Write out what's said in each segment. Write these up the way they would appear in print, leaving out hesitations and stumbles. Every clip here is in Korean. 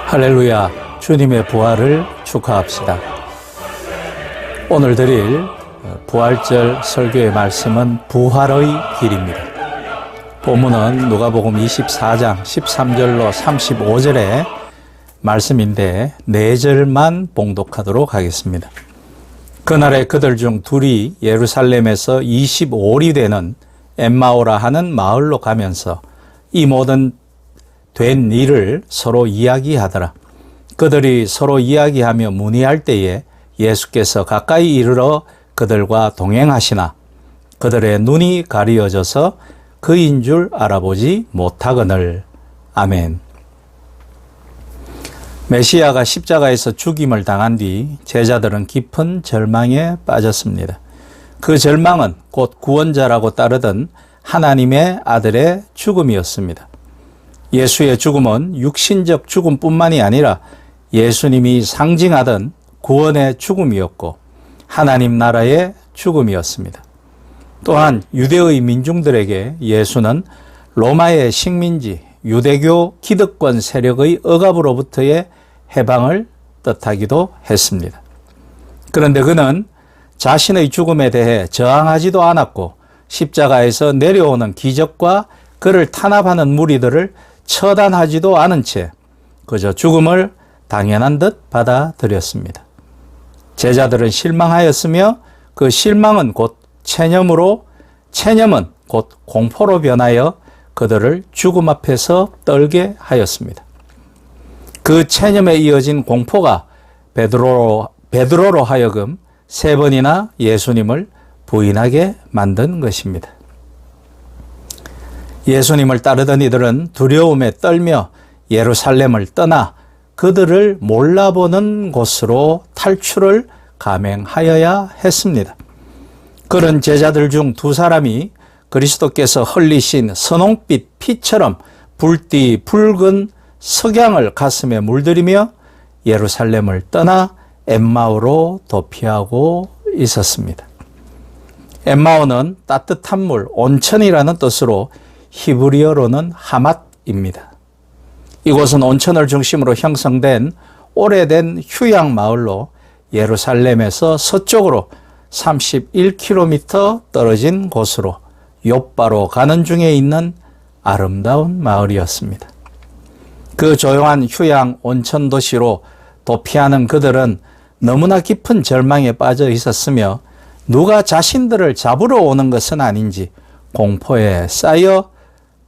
할렐루야, 주님의 부활을 축하합시다. 오늘 드릴 부활절 설교의 말씀은 부활의 길입니다. 본문은 누가복음 24장 13절로 35절의 말씀인데 4절만 봉독하도록 하겠습니다. 그날에 그들 중 둘이 예루살렘에서 25리 되는 엠마오라 하는 마을로 가면서 이 모든 된 일을 서로 이야기하더라. 그들이 서로 이야기하며 문의할 때에 예수께서 가까이 이르러 그들과 동행하시나 그들의 눈이 가리어져서 그인 줄 알아보지 못하거늘. 아멘. 메시아가 십자가에서 죽임을 당한 뒤 제자들은 깊은 절망에 빠졌습니다. 그 절망은 곧 구원자라고 따르던 하나님의 아들의 죽음이었습니다. 예수의 죽음은 육신적 죽음뿐만이 아니라 예수님이 상징하던 구원의 죽음이었고 하나님 나라의 죽음이었습니다. 또한 유대의 민중들에게 예수는 로마의 식민지 유대교 기득권 세력의 억압으로부터의 해방을 뜻하기도 했습니다. 그런데 그는 자신의 죽음에 대해 저항하지도 않았고 십자가에서 내려오는 기적과 그를 탄압하는 무리들을 처단하지도 않은 채 그저 죽음을 당연한 듯 받아들였습니다. 제자들은 실망하였으며 그 실망은 곧 체념은 곧 공포로 변하여 그들을 죽음 앞에서 떨게 하였습니다. 그 체념에 이어진 공포가 베드로로 하여금 3번이나 예수님을 부인하게 만든 것입니다. 예수님을 따르던 이들은 두려움에 떨며 예루살렘을 떠나 그들을 몰라보는 곳으로 탈출을 감행하여야 했습니다. 그런 제자들 중 2사람이 그리스도께서 흘리신 선홍빛 피처럼 붉디 붉은 석양을 가슴에 물들이며 예루살렘을 떠나 엠마오로 도피하고 있었습니다. 엠마오는 따뜻한 물, 온천이라는 뜻으로 히브리어로는 하맛입니다. 이곳은 온천을 중심으로 형성된 오래된 휴양 마을로 예루살렘에서 서쪽으로 31km 떨어진 곳으로 욥바로 가는 중에 있는 아름다운 마을이었습니다. 그 조용한 휴양 온천 도시로 도피하는 그들은 너무나 깊은 절망에 빠져 있었으며 누가 자신들을 잡으러 오는 것은 아닌지 공포에 쌓여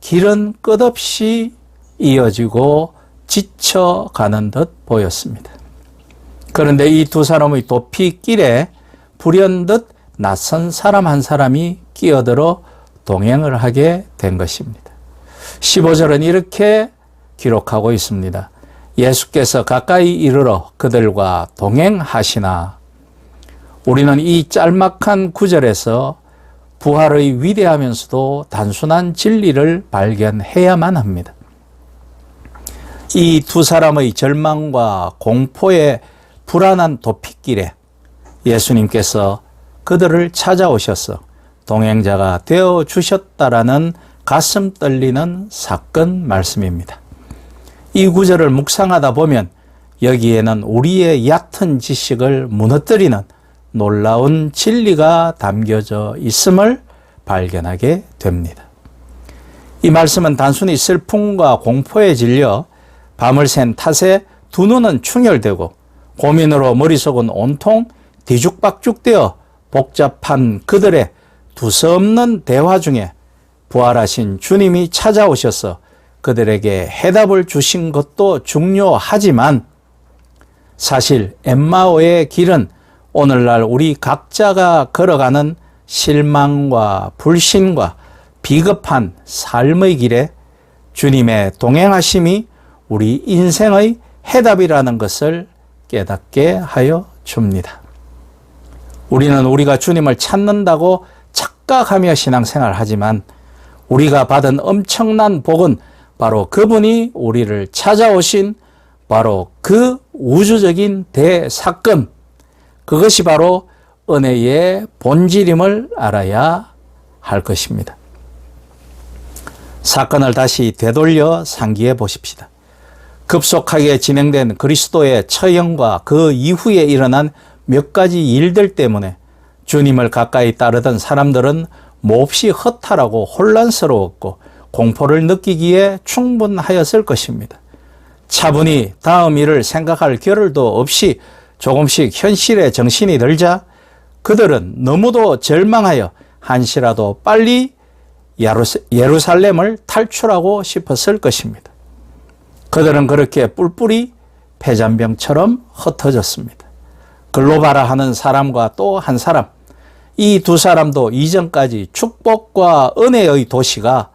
길은 끝없이 이어지고 지쳐가는 듯 보였습니다. 그런데 이 2사람의 도피길에 불현듯 낯선 사람 한 사람이 끼어들어 동행을 하게 된 것입니다. 15절은 이렇게 기록하고 있습니다. 예수께서 가까이 이르러 그들과 동행하시나. 우리는 이 짤막한 구절에서 부활의 위대하면서도 단순한 진리를 발견해야만 합니다. 이 2사람의 절망과 공포의 불안한 도피길에 예수님께서 그들을 찾아오셔서 동행자가 되어 주셨다라는 가슴 떨리는 사건 말씀입니다. 이 구절을 묵상하다 보면 여기에는 우리의 얕은 지식을 무너뜨리는 놀라운 진리가 담겨져 있음을 발견하게 됩니다. 이 말씀은 단순히 슬픔과 공포에 질려 밤을 샌 탓에 두 눈은 충혈되고 고민으로 머릿속은 온통 뒤죽박죽되어 복잡한 그들의 두서없는 대화 중에 부활하신 주님이 찾아오셔서 그들에게 해답을 주신 것도 중요하지만 사실 엠마오의 길은 오늘날 우리 각자가 걸어가는 실망과 불신과 비겁한 삶의 길에 주님의 동행하심이 우리 인생의 해답이라는 것을 깨닫게 하여 줍니다. 우리는 우리가 주님을 찾는다고 착각하며 신앙생활을 하지만 우리가 받은 엄청난 복은 바로 그분이 우리를 찾아오신 바로 그 우주적인 대사건, 그것이 바로 은혜의 본질임을 알아야 할 것입니다. 사건을 다시 되돌려 상기해 보십시다. 급속하게 진행된 그리스도의 처형과 그 이후에 일어난 몇 가지 일들 때문에 주님을 가까이 따르던 사람들은 몹시 허탈하고 혼란스러웠고 공포를 느끼기에 충분하였을 것입니다. 차분히 다음 일을 생각할 겨를도 없이 조금씩 현실에 정신이 들자 그들은 너무도 절망하여 한시라도 빨리 예루살렘을 탈출하고 싶었을 것입니다. 그들은 그렇게 뿔뿔이 패잔병처럼 흩어졌습니다. 글로바라 하는 사람과 또 한 사람, 이 두 사람도 이전까지 축복과 은혜의 도시가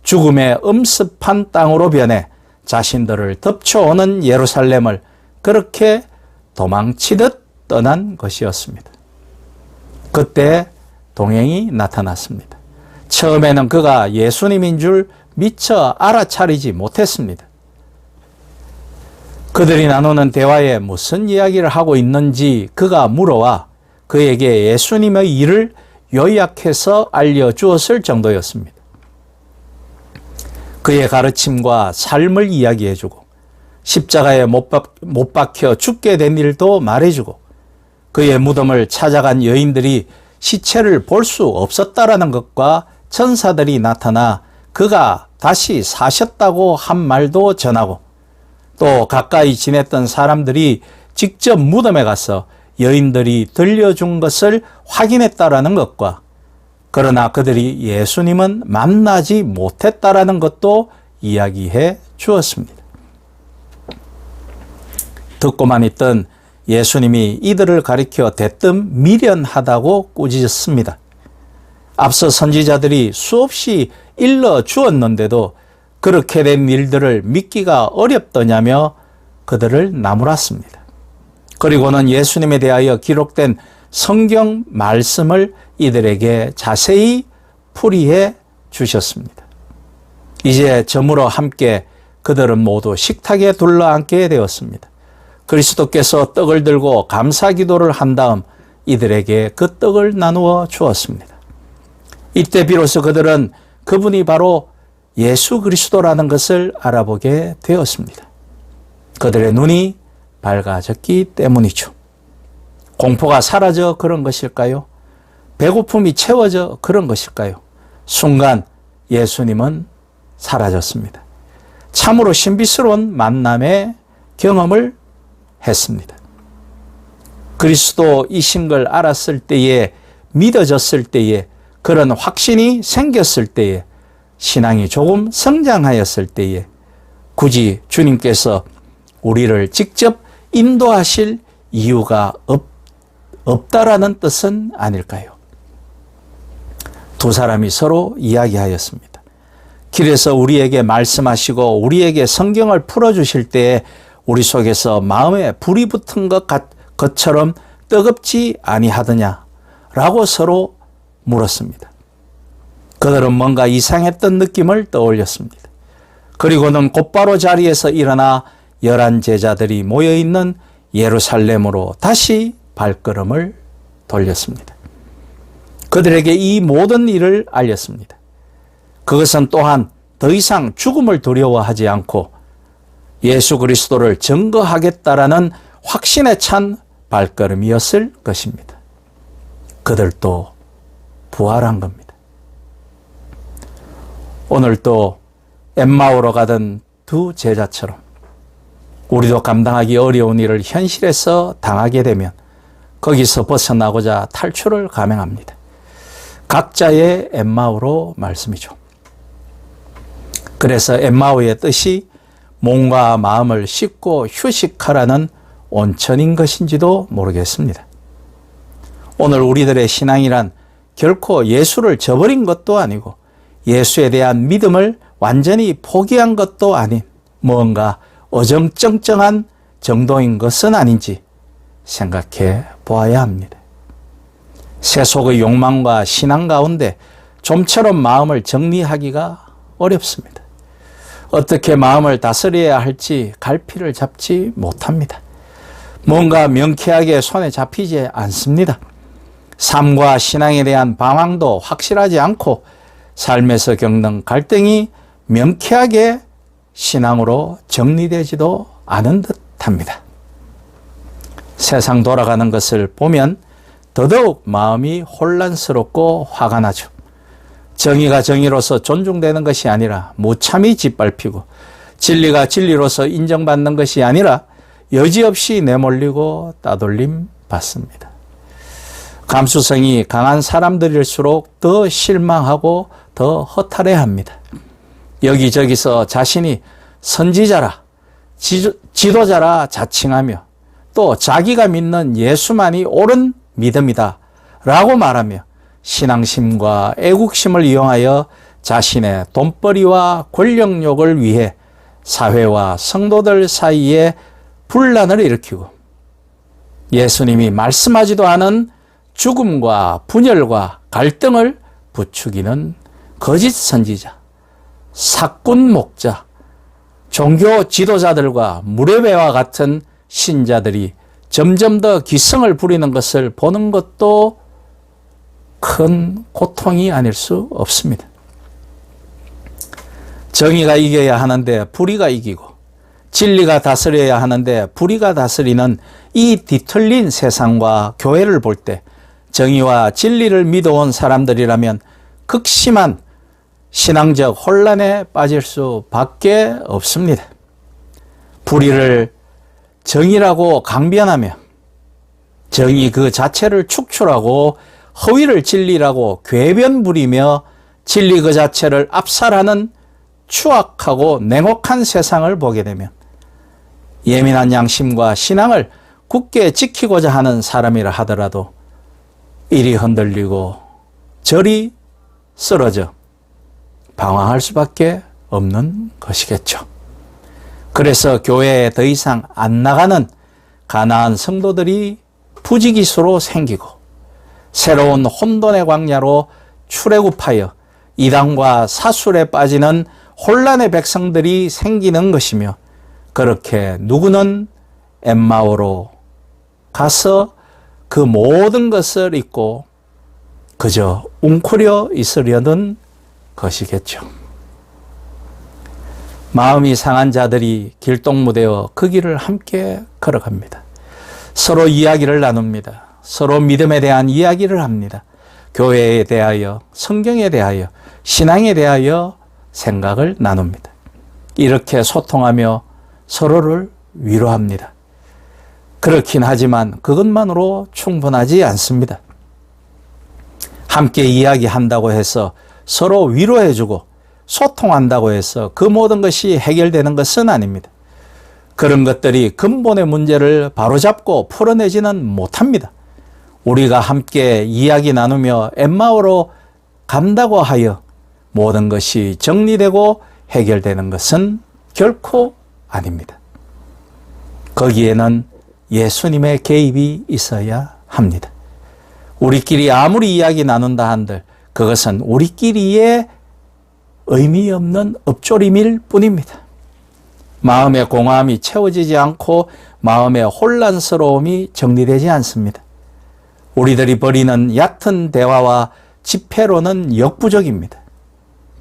죽음의 엄습한 땅으로 변해 자신들을 덮쳐오는 예루살렘을 그렇게 도망치듯 떠난 것이었습니다. 그때 동행이 나타났습니다. 처음에는 그가 예수님인 줄 미처 알아차리지 못했습니다. 그들이 나누는 대화에 무슨 이야기를 하고 있는지 그가 물어와 그에게 예수님의 일을 요약해서 알려주었을 정도였습니다. 그의 가르침과 삶을 이야기해주고 십자가에 못 박혀 죽게 된 일도 말해주고 그의 무덤을 찾아간 여인들이 시체를 볼 수 없었다라는 것과 천사들이 나타나 그가 다시 사셨다고 한 말도 전하고 또 가까이 지냈던 사람들이 직접 무덤에 가서 여인들이 들려준 것을 확인했다라는 것과 그러나 그들이 예수님은 만나지 못했다라는 것도 이야기해 주었습니다. 듣고만 있던 예수님이 이들을 가리켜 대뜸 미련하다고 꾸짖었습니다. 앞서 선지자들이 수없이 일러 주었는데도 그렇게 된 일들을 믿기가 어렵더냐며 그들을 나무랐습니다. 그리고는 예수님에 대하여 기록된 성경 말씀을 이들에게 자세히 풀이해 주셨습니다. 이제 저물어 함께 그들은 모두 식탁에 둘러앉게 되었습니다. 그리스도께서 떡을 들고 감사 기도를 한 다음 이들에게 그 떡을 나누어 주었습니다. 이때 비로소 그들은 그분이 바로 예수 그리스도라는 것을 알아보게 되었습니다. 그들의 눈이 밝아졌기 때문이죠. 공포가 사라져 그런 것일까요? 배고픔이 채워져 그런 것일까요? 순간 예수님은 사라졌습니다. 참으로 신비스러운 만남의 경험을 했습니다. 그리스도이신 걸 알았을 때에, 믿어졌을 때에, 그런 확신이 생겼을 때에, 신앙이 조금 성장하였을 때에 굳이 주님께서 우리를 직접 인도하실 이유가 없다라는 뜻은 아닐까요? 두 사람이 서로 이야기하였습니다. 길에서 우리에게 말씀하시고 우리에게 성경을 풀어주실 때에 우리 속에서 마음에 불이 붙은 것처럼 뜨겁지 아니하더냐라고 서로 물었습니다. 그들은 뭔가 이상했던 느낌을 떠올렸습니다. 그리고는 곧바로 자리에서 일어나 11 제자들이 모여있는 예루살렘으로 다시 발걸음을 돌렸습니다. 그들에게 이 모든 일을 알렸습니다. 그것은 또한 더 이상 죽음을 두려워하지 않고 예수 그리스도를 증거하겠다라는 확신에 찬 발걸음이었을 것입니다. 그들도 부활한 겁니다. 오늘도 엠마오로 가던 두 제자처럼 우리도 감당하기 어려운 일을 현실에서 당하게 되면 거기서 벗어나고자 탈출을 감행합니다. 각자의 엠마오로 말씀이죠. 그래서 엠마오의 뜻이 몸과 마음을 씻고 휴식하라는 온천인 것인지도 모르겠습니다. 오늘 우리들의 신앙이란 결코 예수를 저버린 것도 아니고 예수에 대한 믿음을 완전히 포기한 것도 아닌 뭔가 어정쩡쩡한 정도인 것은 아닌지 생각해 보아야 합니다. 세속의 욕망과 신앙 가운데 좀처럼 마음을 정리하기가 어렵습니다. 어떻게 마음을 다스려야 할지 갈피를 잡지 못합니다. 뭔가 명쾌하게 손에 잡히지 않습니다. 삶과 신앙에 대한 방향도 확실하지 않고 삶에서 겪는 갈등이 명쾌하게 신앙으로 정리되지도 않은 듯합니다. 세상 돌아가는 것을 보면 더더욱 마음이 혼란스럽고 화가 나죠. 정의가 정의로서 존중되는 것이 아니라 무참히 짓밟히고, 진리가 진리로서 인정받는 것이 아니라 여지없이 내몰리고 따돌림 받습니다. 감수성이 강한 사람들일수록 더 실망하고 더 허탈해합니다. 여기저기서 자신이 선지자라, 지도자라 자칭하며, 또 자기가 믿는 예수만이 옳은 믿음이다 라고 말하며 신앙심과 애국심을 이용하여 자신의 돈벌이와 권력욕을 위해 사회와 성도들 사이에 분란을 일으키고, 예수님이 말씀하지도 않은 죽음과 분열과 갈등을 부추기는 거짓 선지자, 사꾼 목자, 종교 지도자들과 무례배와 같은 신자들이 점점 더 기승을 부리는 것을 보는 것도 큰 고통이 아닐 수 없습니다. 정의가 이겨야 하는데 불의가 이기고, 진리가 다스려야 하는데 불의가 다스리는 이 뒤틀린 세상과 교회를 볼 때 정의와 진리를 믿어온 사람들이라면 극심한 신앙적 혼란에 빠질 수밖에 없습니다. 불의를 정의라고 강변하며 정의 그 자체를 축출하고 허위를 진리라고 궤변 부리며 진리 그 자체를 압살하는 추악하고 냉혹한 세상을 보게 되면 예민한 양심과 신앙을 굳게 지키고자 하는 사람이라 하더라도 이리 흔들리고 저리 쓰러져 방황할 수밖에 없는 것이겠죠. 그래서 교회에 더 이상 안 나가는 가나안 성도들이 부지기수로 생기고, 새로운 혼돈의 광야로 출애굽하여 이단과 사술에 빠지는 혼란의 백성들이 생기는 것이며, 그렇게 누구는 엠마오로 가서 그 모든 것을 잊고 그저 웅크려 있으려는 것이겠죠. 마음이 상한 자들이 길동무되어 그 길을 함께 걸어갑니다. 서로 이야기를 나눕니다. 서로 믿음에 대한 이야기를 합니다. 교회에 대하여, 성경에 대하여, 신앙에 대하여 생각을 나눕니다. 이렇게 소통하며 서로를 위로합니다. 그렇긴 하지만 그것만으로 충분하지 않습니다. 함께 이야기한다고 해서 서로 위로해주고 소통한다고 해서 그 모든 것이 해결되는 것은 아닙니다. 그런 것들이 근본의 문제를 바로잡고 풀어내지는 못합니다. 우리가 함께 이야기 나누며 엠마오로 간다고 하여 모든 것이 정리되고 해결되는 것은 결코 아닙니다. 거기에는 예수님의 개입이 있어야 합니다. 우리끼리 아무리 이야기 나눈다 한들 그것은 우리끼리의 의미 없는 읊조림일 뿐입니다. 마음의 공허함이 채워지지 않고 마음의 혼란스러움이 정리되지 않습니다. 우리들이 벌이는 얕은 대화와 집회로는 역부족입니다.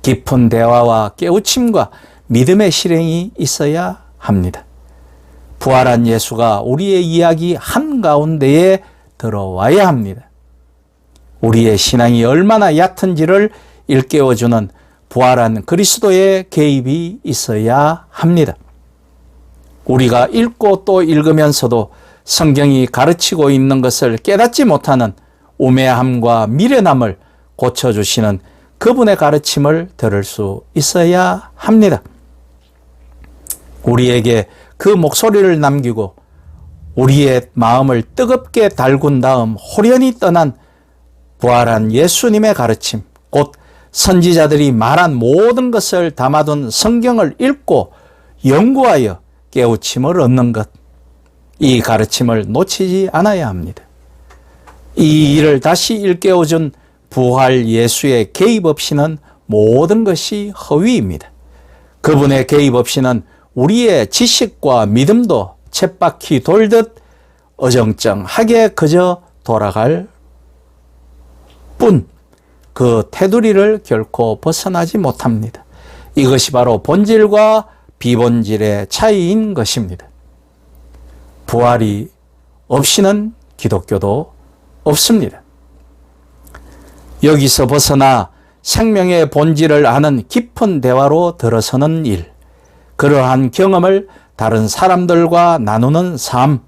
깊은 대화와 깨우침과 믿음의 실행이 있어야 합니다. 부활한 예수가 우리의 이야기 한가운데에 들어와야 합니다. 우리의 신앙이 얼마나 얕은지를 일깨워주는 부활한 그리스도의 개입이 있어야 합니다. 우리가 읽고 또 읽으면서도 성경이 가르치고 있는 것을 깨닫지 못하는 우매함과 미련함을 고쳐주시는 그분의 가르침을 들을 수 있어야 합니다. 우리에게 그 목소리를 남기고 우리의 마음을 뜨겁게 달군 다음 호련히 떠난 부활한 예수님의 가르침, 곧 선지자들이 말한 모든 것을 담아둔 성경을 읽고 연구하여 깨우침을 얻는 것, 이 가르침을 놓치지 않아야 합니다. 이 일을 다시 일깨워준 부활 예수의 개입 없이는 모든 것이 허위입니다. 그분의 개입 없이는 우리의 지식과 믿음도 쳇바퀴 돌듯 어정쩡하게 그저 돌아갈 뿐, 그 테두리를 결코 벗어나지 못합니다. 이것이 바로 본질과 비본질의 차이인 것입니다. 부활이 없이는 기독교도 없습니다. 여기서 벗어나 생명의 본질을 아는 깊은 대화로 들어서는 일, 그러한 경험을 다른 사람들과 나누는 삶,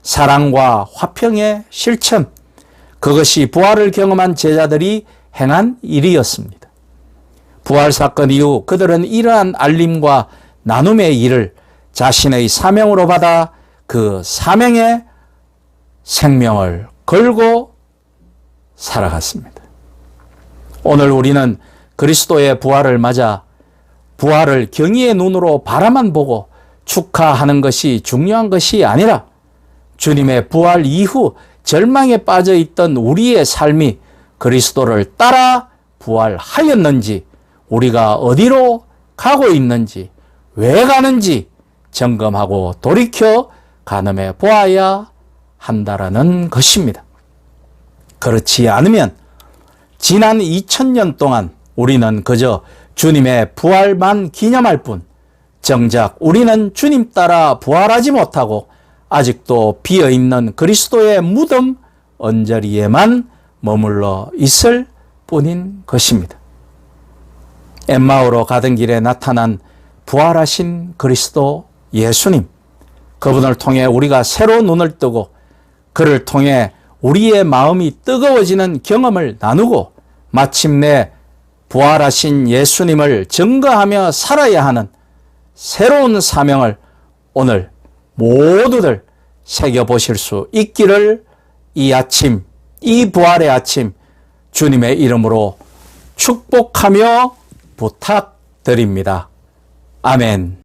사랑과 화평의 실천, 그것이 부활을 경험한 제자들이 행한 일이었습니다. 부활 사건 이후 그들은 이러한 알림과 나눔의 일을 자신의 사명으로 받아 그 사명에 생명을 걸고 살아갔습니다. 오늘 우리는 그리스도의 부활을 맞아 부활을 경의의 눈으로 바라만 보고 축하하는 것이 중요한 것이 아니라 주님의 부활 이후 절망에 빠져 있던 우리의 삶이 그리스도를 따라 부활하였는지, 우리가 어디로 가고 있는지, 왜 가는지 점검하고 돌이켜 가늠해 보아야 한다라는 것입니다. 그렇지 않으면 지난 2000년 동안 우리는 그저 주님의 부활만 기념할 뿐, 정작 우리는 주님 따라 부활하지 못하고 아직도 비어있는 그리스도의 무덤 언저리에만 머물러 있을 뿐인 것입니다. 엠마오로 가던 길에 나타난 부활하신 그리스도 예수님, 그분을 통해 우리가 새로 눈을 뜨고 그를 통해 우리의 마음이 뜨거워지는 경험을 나누고 마침내 부활하신 예수님을 증거하며 살아야 하는 새로운 사명을 오늘 모두들 새겨보실 수 있기를 이 아침, 이 부활의 아침 주님의 이름으로 축복하며 부탁드립니다. 아멘.